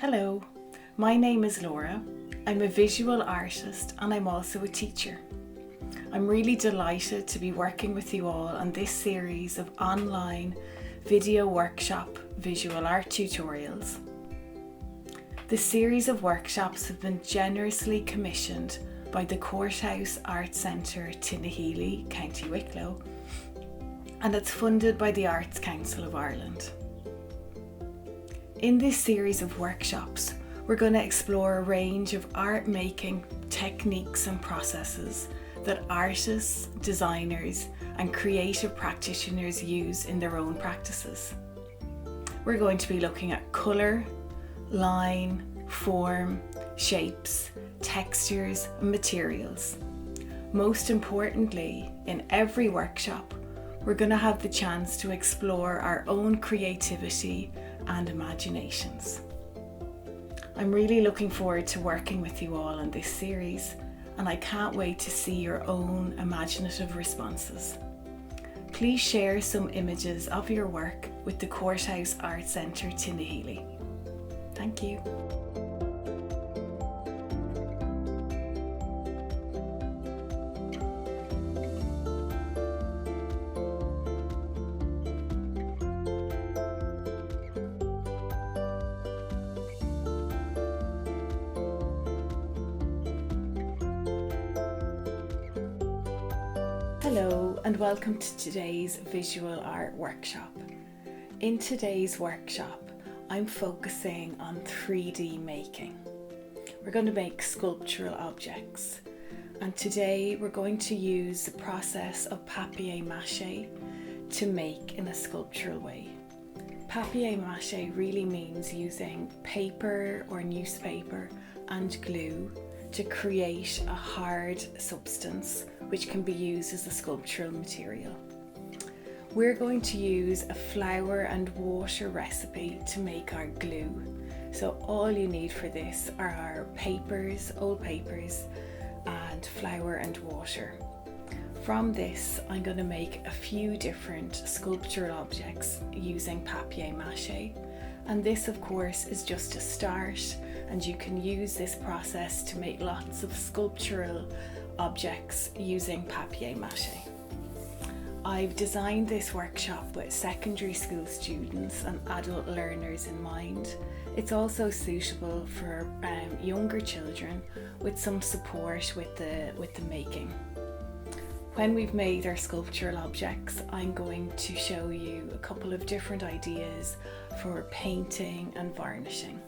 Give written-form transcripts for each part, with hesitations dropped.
Hello, my name is Laura. I'm a visual artist and I'm also a teacher. I'm really delighted to be working with you all on this series of online video workshop visual art tutorials. The series of workshops have been generously commissioned by the Courthouse Art Centre, Tinnahealy, County Wicklow, and it's funded by the Arts Council of Ireland. In this series of workshops, we're going to explore a range of art making techniques and processes that artists, designers, and creative practitioners use in their own practices. We're going to be looking at colour, line, form, shapes, textures, and materials. Most importantly, in every workshop, we're going to have the chance to explore our own creativity and imaginations. I'm really looking forward to working with you all on this series, and I can't wait to see your own imaginative responses. Please share some images of your work with the Courthouse Art Centre, Tinnahealy. Thank you. Hello and welcome to today's visual art workshop. In today's workshop, I'm focusing on 3D making. We're going to make sculptural objects, and today we're going to use the process of papier-mâché to make in a sculptural way. Papier-mâché really means using paper or newspaper and glue to create a hard substance which can be used as a sculptural material. We're going to use a flour and water recipe to make our glue. So all you need for this are our papers, old papers, and flour and water. From this, I'm going to make a few different sculptural objects using papier-mâché. And this, of course, is just a start, and you can use this process to make lots of sculptural objects using papier-mâché. I've designed this workshop with secondary school students and adult learners in mind. It's also suitable for younger children with some support with the making. When we've made our sculptural objects, I'm going to show you a couple of different ideas for painting and varnishing.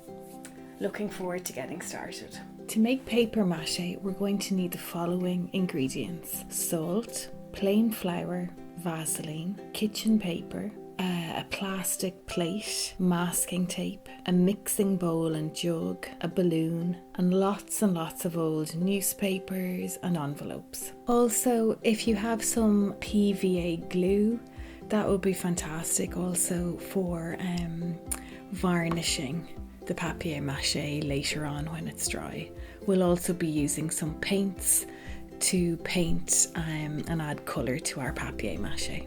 Looking forward to getting started. To make papier-mâché, we're going to need the following ingredients: salt, plain flour, Vaseline, kitchen paper, a plastic plate, masking tape, a mixing bowl and jug, a balloon, and lots of old newspapers and envelopes. Also, if you have some PVA glue, that would be fantastic also for varnishing the papier-mâché later on when it's dry. We'll also be using some paints to paint and add colour to our papier-mâché.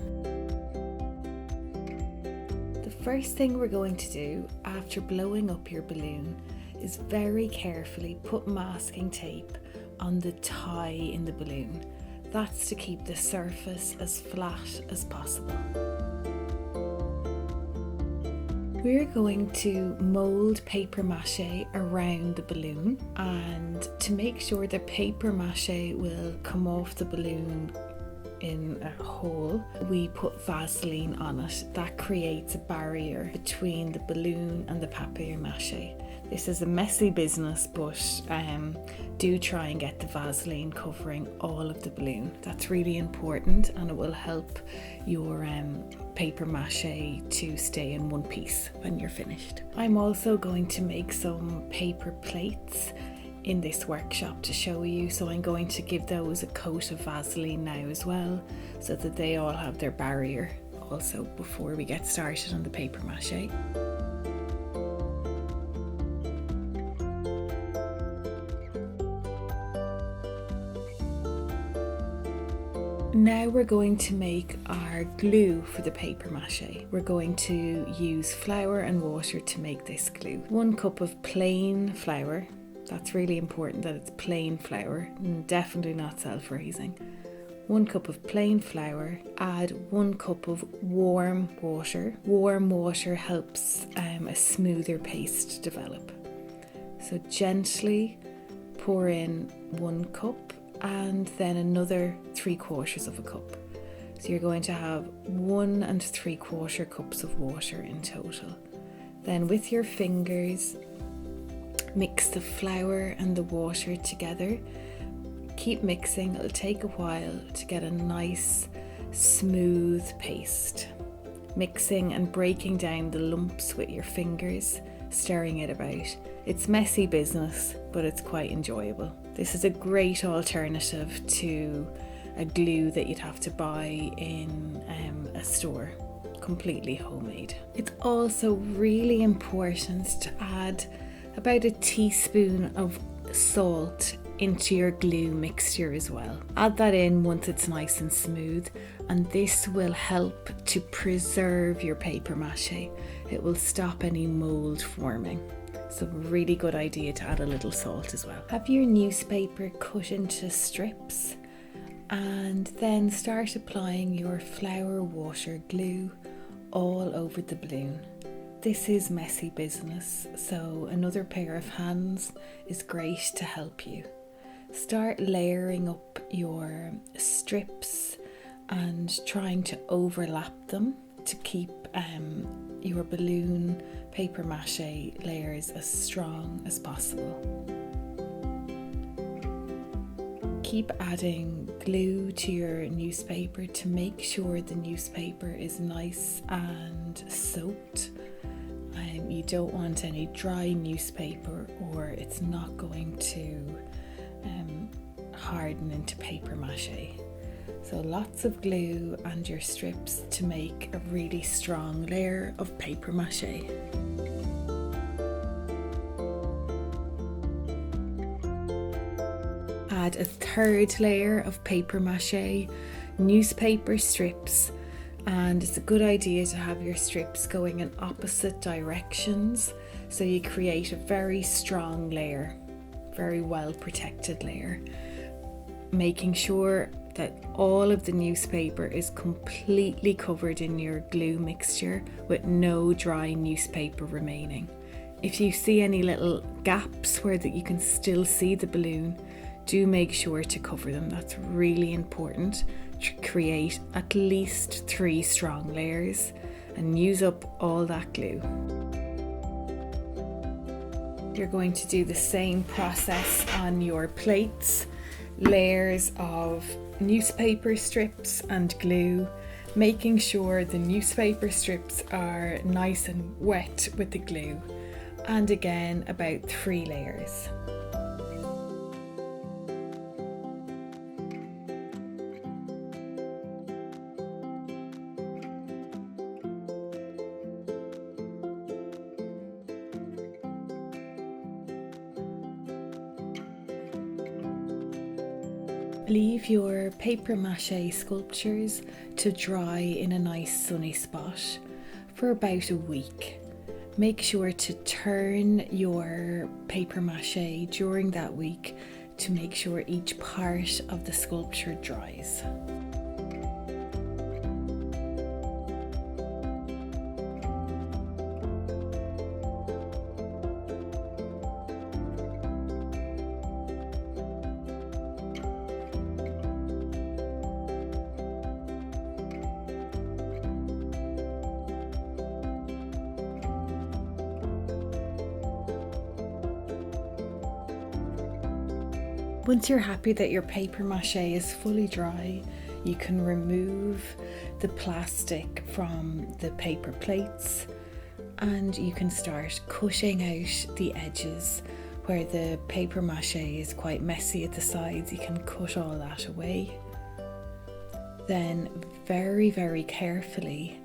The first thing we're going to do after blowing up your balloon is very carefully put masking tape on the tie in the balloon. That's to keep the surface as flat as possible. We're going to mould papier-mâché around the balloon, and to make sure the papier-mâché will come off the balloon in a hole, we put Vaseline on it. That creates a barrier between the balloon and the papier-mâché. This is a messy business, but do try and get the Vaseline covering all of the balloon. That's really important, and it will help your papier-mâché to stay in one piece when you're finished. I'm also going to make some paper plates in this workshop to show you, so I'm going to give those a coat of Vaseline now as well, so that they all have their barrier also before we get started on the papier-mâché. Now we're going to make our glue for the papier-mâché. We're going to use flour and water to make this glue. 1 cup of plain flour. That's really important that it's plain flour, and definitely not self-raising. 1 cup of plain flour. Add 1 cup of warm water. Warm water helps a smoother paste develop. So gently pour in 1 cup and then another 3/4 of a cup. So you're going to have 1 3/4 cups of water in total. Then with your fingers, mix the flour and the water together. Keep mixing, it'll take a while to get a nice smooth paste. Mixing and breaking down the lumps with your fingers, stirring it about. It's messy business, but it's quite enjoyable. This is a great alternative to a glue that you'd have to buy in a store, completely homemade. It's also really important to add about a teaspoon of salt into your glue mixture as well. Add that in once it's nice and smooth, and this will help to preserve your papier-mâché. It will stop any mold forming. So really good idea to add a little salt as well. Have your newspaper cut into strips and then start applying your flour water glue all over the balloon. This is messy business, so another pair of hands is great to help you. Start layering up your strips and trying to overlap them to keep your balloon papier-mâché layers as strong as possible. Keep adding glue to your newspaper to make sure the newspaper is nice and soaked. You don't want any dry newspaper or it's not going to harden into papier-mâché. So lots of glue and your strips to make a really strong layer of papier-mâché. Add a 3rd layer of papier-mâché, newspaper strips, and it's a good idea to have your strips going in opposite directions so you create a very strong layer, very well protected layer, making sure that all of the newspaper is completely covered in your glue mixture with no dry newspaper remaining. If you see any little gaps where that you can still see the balloon, do make sure to cover them. That's really important to create at least 3 strong layers and use up all that glue. You're going to do the same process on your plates. Layers of newspaper strips and glue, making sure the newspaper strips are nice and wet with the glue, and again about 3 layers. Leave your papier-mâché sculptures to dry in a nice sunny spot for about a week. Make sure to turn your papier-mâché during that week to make sure each part of the sculpture dries. Once you're happy that your papier-mâché is fully dry, you can remove the plastic from the paper plates and you can start cutting out the edges where the papier-mâché is quite messy at the sides. You can cut all that away. Then very, very carefully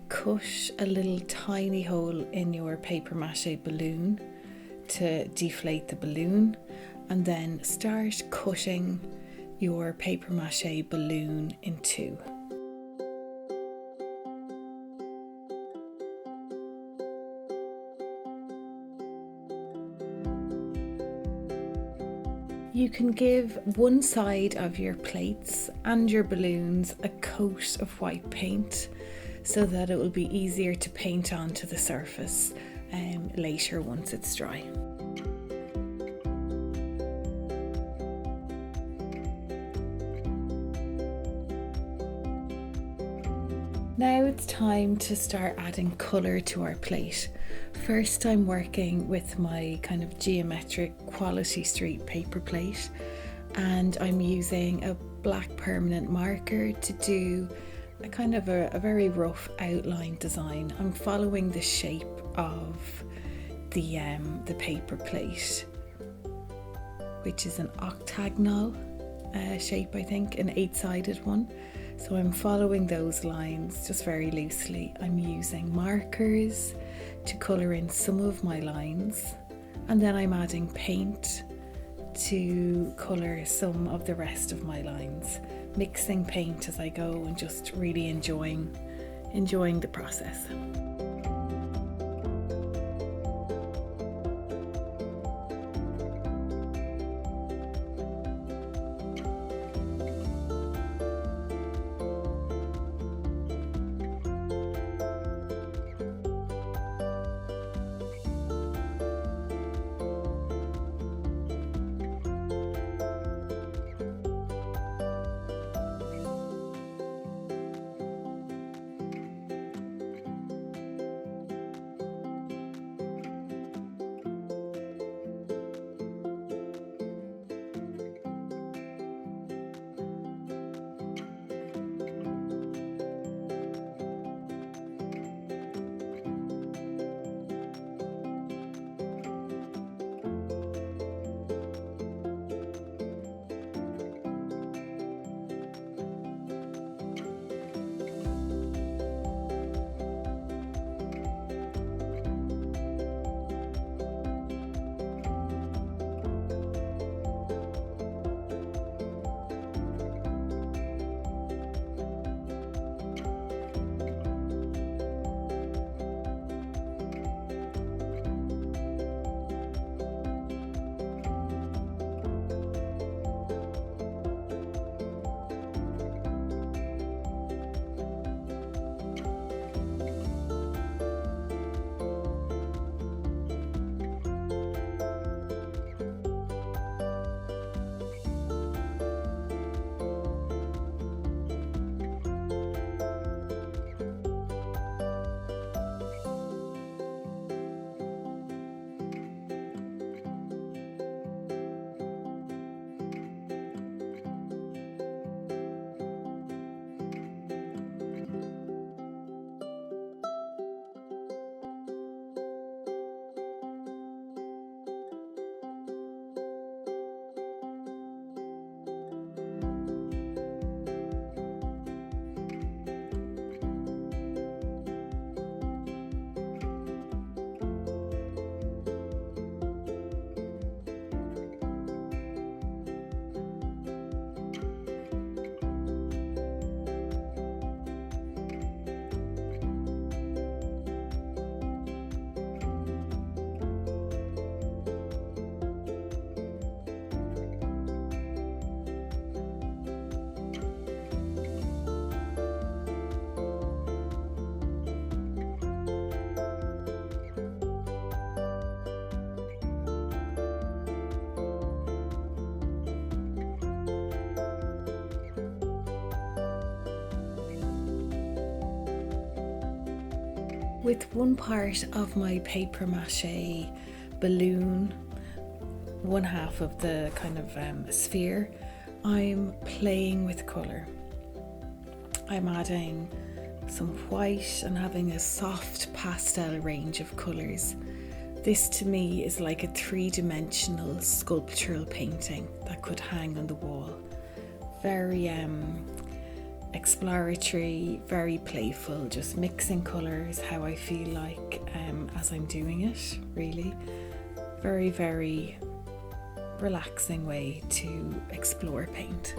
cut a little tiny hole in your papier-mâché balloon to deflate the balloon, and then start cutting your papier-mâché balloon in two. You can give one side of your plates and your balloons a coat of white paint so that it will be easier to paint onto the surface later once it's dry. Now it's time to start adding colour to our plate. First, I'm working with my kind of geometric Quality Street paper plate, and I'm using a black permanent marker to do a kind of a very rough outline design. I'm following the shape of the paper plate, which is an octagonal shape, I think, an 8-sided one. So I'm following those lines just very loosely. I'm using markers to colour in some of my lines, and then I'm adding paint to colour some of the rest of my lines, mixing paint as I go and just really enjoying the process. With one part of my papier-mâché balloon, one half of the kind of sphere, I'm playing with colour. I'm adding some white and having a soft pastel range of colours. This to me is like a three-dimensional sculptural painting that could hang on the wall. Very exploratory, very playful, just mixing colours how I feel like as I'm doing it, really. Very, very relaxing way to explore paint.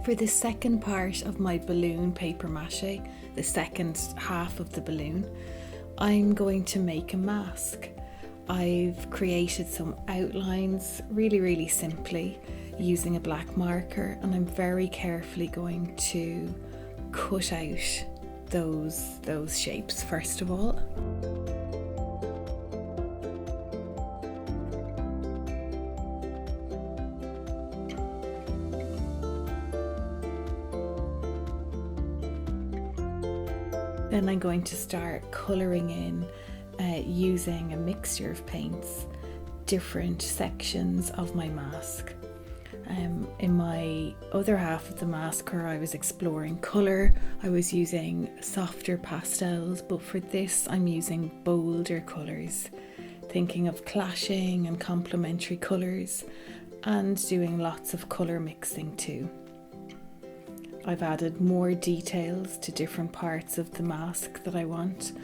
For the second part of my balloon papier-mâché, the second half of the balloon, I'm going to make a mask. I've created some outlines really simply using a black marker, and I'm very carefully going to cut out those shapes first of all. Then I'm going to start colouring in using a mixture of paints, different sections of my mask. In my other half of the mask where I was exploring colour, I was using softer pastels, but for this I'm using bolder colours, thinking of clashing and complementary colours and doing lots of colour mixing too. I've added more details to different parts of the mask that I want,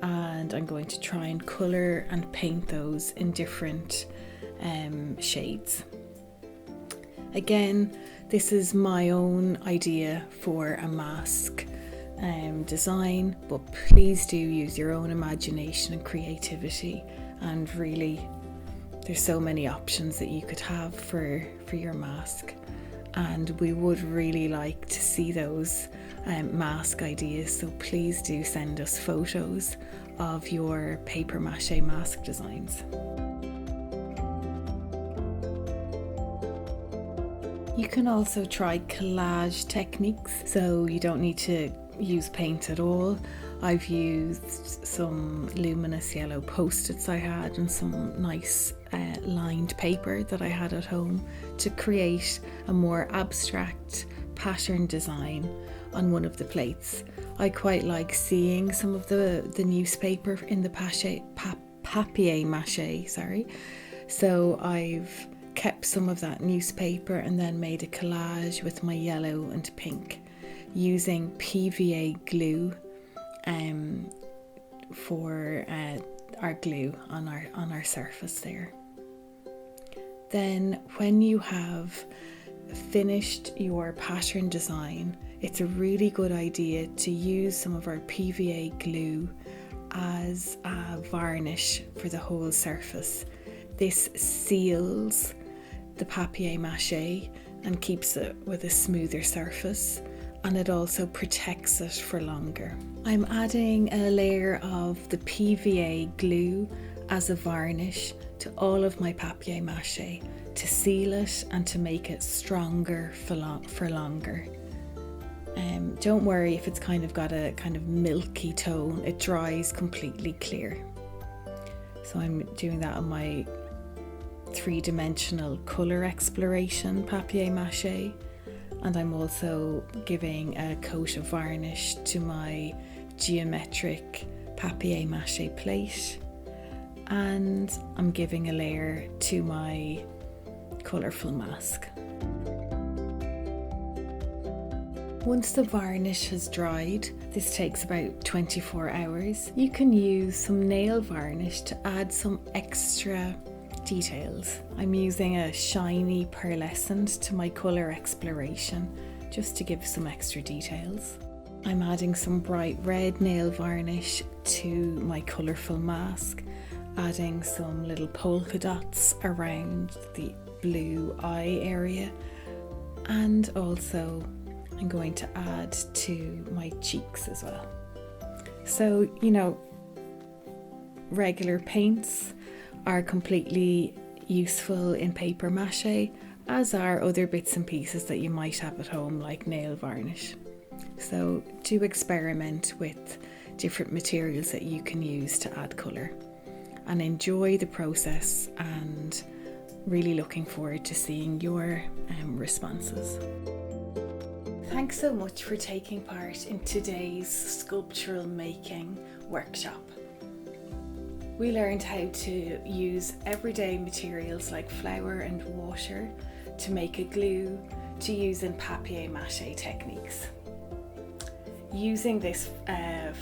and I'm going to try and colour and paint those in different shades. Again, this is my own idea for a mask design, but please do use your own imagination and creativity, and really there's so many options that you could have for your mask. And we would really like to see those mask ideas, so please do send us photos of your papier-mâché mask designs. You can also try collage techniques, so you don't need to use paint at all. I've used some luminous yellow post-its I had and some nice lined paper that I had at home to create a more abstract pattern design on one of the plates. I quite like seeing some of the newspaper in the papier-mâché, so I've kept some of that newspaper and then made a collage with my yellow and pink. using PVA glue for our glue on our surface there. Then when you have finished your pattern design, it's a really good idea to use some of our PVA glue as a varnish for the whole surface. This seals the papier-mâché and keeps it with a smoother surface, and it also protects it for longer. I'm adding a layer of the PVA glue as a varnish to all of my papier-mâché to seal it and to make it stronger for longer. Don't worry if it's kind of got a kind of milky tone, it dries completely clear. So I'm doing that on my three-dimensional colour exploration papier-mâché, and I'm also giving a coat of varnish to my geometric papier-mâché plate, and I'm giving a layer to my colourful mask. Once the varnish has dried, this takes about 24 hours, you can use some nail varnish to add some extra details. I'm using a shiny pearlescent to my colour exploration just to give some extra details. I'm adding some bright red nail varnish to my colourful mask, adding some little polka dots around the blue eye area, and also I'm going to add to my cheeks as well. So, regular paints are completely useful in papier-mâché, as are other bits and pieces that you might have at home, like nail varnish. So do experiment with different materials that you can use to add colour, and enjoy the process, and really looking forward to seeing your responses. Thanks so much for taking part in today's sculptural making workshop. We learned how to use everyday materials like flour and water to make a glue to use in papier-mâché techniques. Using this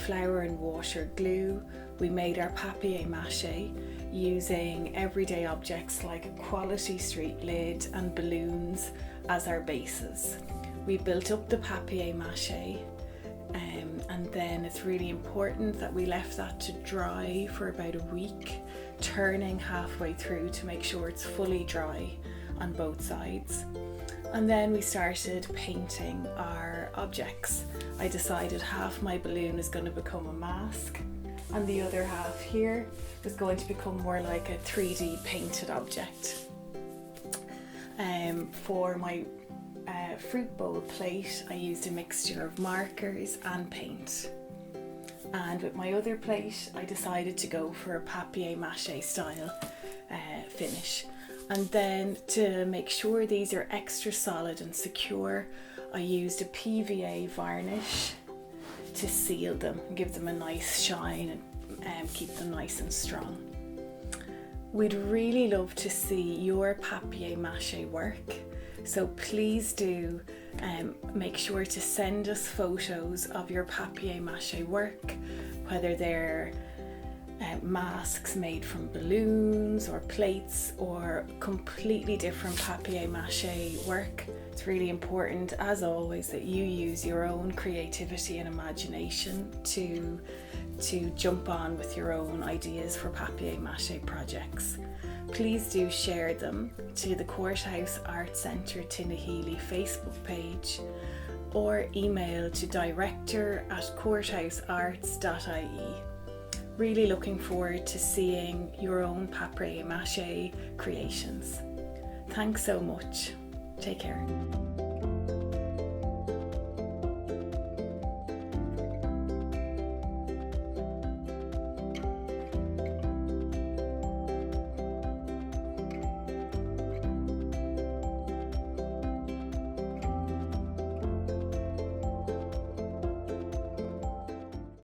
flour and water glue, we made our papier-mâché using everyday objects like a quality street lid and balloons as our bases. We built up the papier-mâché, and then it's really important that we left that to dry for about a week, turning halfway through to make sure it's fully dry on both sides. And then we started painting our objects. I decided half my balloon is going to become a mask, and the other half here is going to become more like a 3D painted object. For my fruit bowl plate, I used a mixture of markers and paint. And with my other plate, I decided to go for a papier-mâché style finish. And then to make sure these are extra solid and secure, I used a PVA varnish to seal them and give them a nice shine and keep them nice and strong. We'd really love to see your papier-mâché work, so please do make sure to send us photos of your papier-mâché work, whether they're masks made from balloons or plates or completely different papier-mâché work. It's really important, as always, that you use your own creativity and imagination to jump on with your own ideas for papier-mâché projects. Please do share them to the Courthouse Art Centre Tinahely Facebook page, or email to director@courthousearts.ie. Really looking forward to seeing your own papier-mâché creations. Thanks so much. Take care.